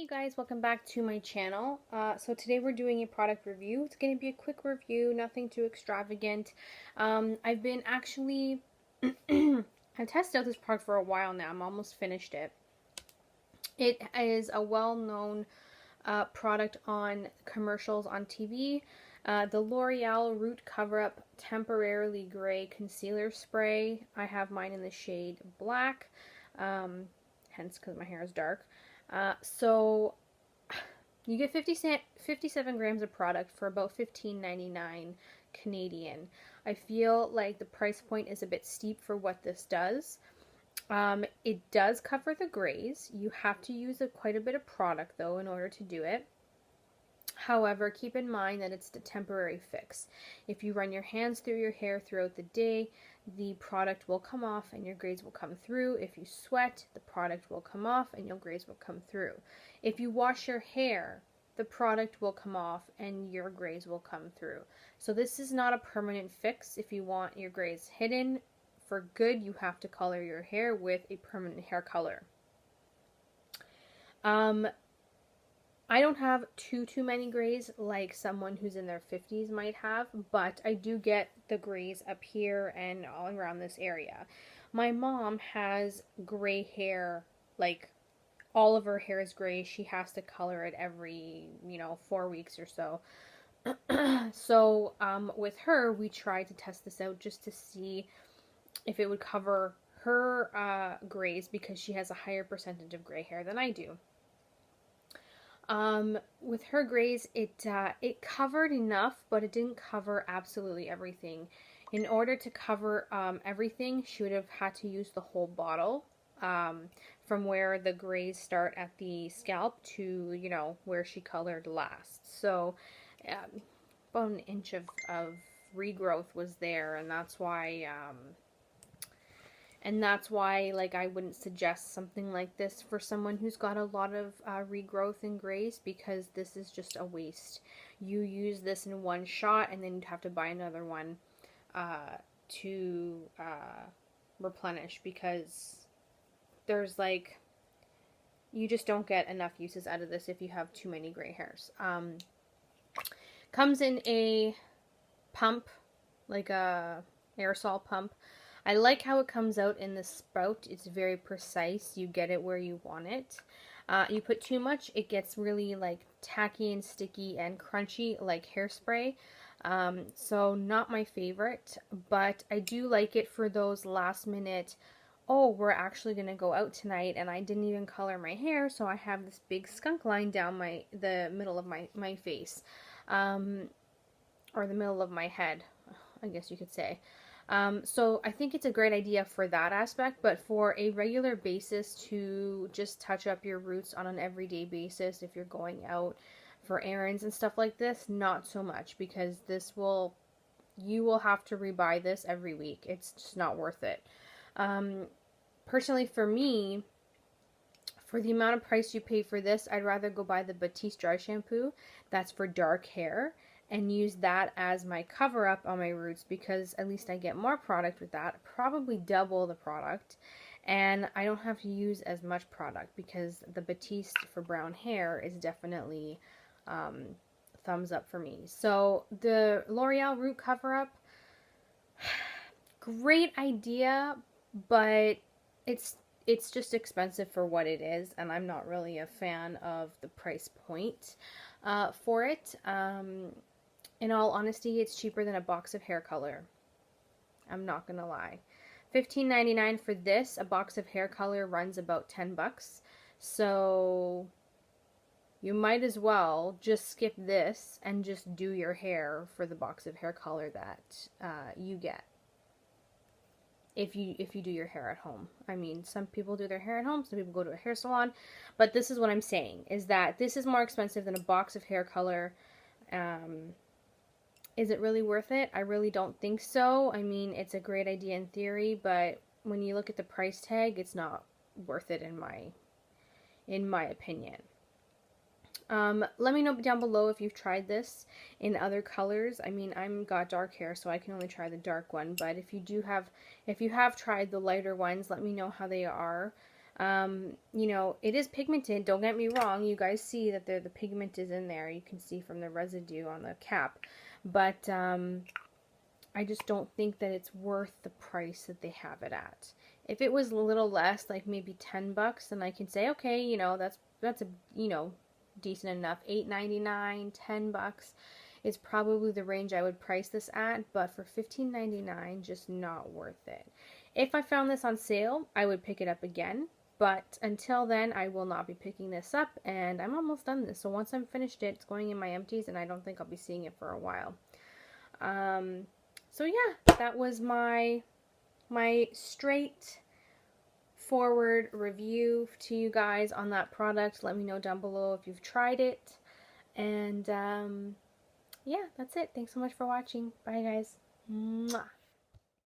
Hey guys, welcome back to my channel. So today we're doing a product review. It's going to be a quick review, nothing too extravagant. I've been actually, I've tested out this product for a while now. I'm almost finished it. It is a well-known product on commercials on TV. The L'Oreal Root Cover-Up Temporarily Gray Concealer Spray. I have mine in the shade black, hence because my hair is dark. So you get 57 grams of product for about $15.99 Canadian. I feel like the price point is a bit steep for what this does. It does cover the grays. You have to use quite a bit of product though in order to do it. However, keep in mind that it's the temporary fix. If you run your hands through your hair throughout the day, the product will come off and your grays will come through. If you sweat, the product will come off and your grays will come through. If you wash your hair, the product will come off and your grays will come through. So this is not a permanent fix. If you want your grays hidden for good, you have to color your hair with a permanent hair color. I don't have too many grays like someone who's in their 50s might have, but I do get the grays up here and all around this area. My mom has gray hair, like all of her hair is gray. She has to color it every, 4 weeks or so. So with her, we tried to test this out just to see if it would cover her grays because she has a higher percentage of gray hair than I do. With her grays, it covered enough, but it didn't cover absolutely everything. In order to cover everything, she would have had to use the whole bottle, from where the grays start at the scalp to, where she colored last. So, about an inch of regrowth was there, and that's why, like, I wouldn't suggest something like this for someone who's got a lot of regrowth in grays, because this is just a waste. You use this in one shot, and then you'd have to buy another one to replenish, because there's, like, you just don't get enough uses out of this if you have too many gray hairs. Comes in a pump, like a aerosol pump. I like how it comes out in the spout. It's very precise. You get it where you want it. You put too much, it gets really like tacky and sticky and crunchy like hairspray. So not my favorite, but I do like it for those last minute, oh, we're actually going to go out tonight and I didn't even color my hair, so I have this big skunk line down the middle of my face. Or the middle of my head, I guess you could say. So I think it's a great idea for that aspect, but for a regular basis to just touch up your roots on an everyday basis, if you're going out for errands and stuff like this, not so much, because you will have to rebuy this every week. It's just not worth it. Personally for me, for the amount of price you pay for this, I'd rather go buy the Batiste dry shampoo. That's for dark hair, and use that as my cover up on my roots, because at least I get more product with that, probably double the product, and I don't have to use as much product, because the Batiste for brown hair is definitely thumbs up for me. So the L'Oreal Root Cover Up, great idea, but it's just expensive for what it is, and I'm not really a fan of the price point for it. In all honesty, it's cheaper than a box of hair color. I'm not gonna lie. $15.99 for this. A box of hair color runs about $10. So you might as well just skip this and just do your hair for the box of hair color that you get. If you do your hair at home. I mean, some people do their hair at home, some people go to a hair salon, but this is what I'm saying, is that this is more expensive than a box of hair color. Is it really worth it? I really don't think so. I mean, it's a great idea in theory, but when you look at the price tag, it's not worth it in my opinion. Let me know down below if you've tried this in other colors. I mean, I'm got dark hair, so I can only try the dark one, but if you have tried the lighter ones, let me know how they are. You know, it is pigmented, don't get me wrong. You guys see that the pigment is in there. You can see from the residue on the cap. But I just don't think that it's worth the price that they have it at. If it was a little less, like maybe $10, then I can say, okay, you know, that's a, you know, decent enough. $8.99, $10 is probably the range I would price this at, but for $15.99, just not worth it. If I found this on sale, I would pick it up again, but until then, I will not be picking this up, and I'm almost done this. So once I'm finished it, it's going in my empties, and I don't think I'll be seeing it for a while. So yeah, that was my straight forward review to you guys on that product. Let me know down below if you've tried it. And yeah, that's it. Thanks so much for watching. Bye guys. Mwah.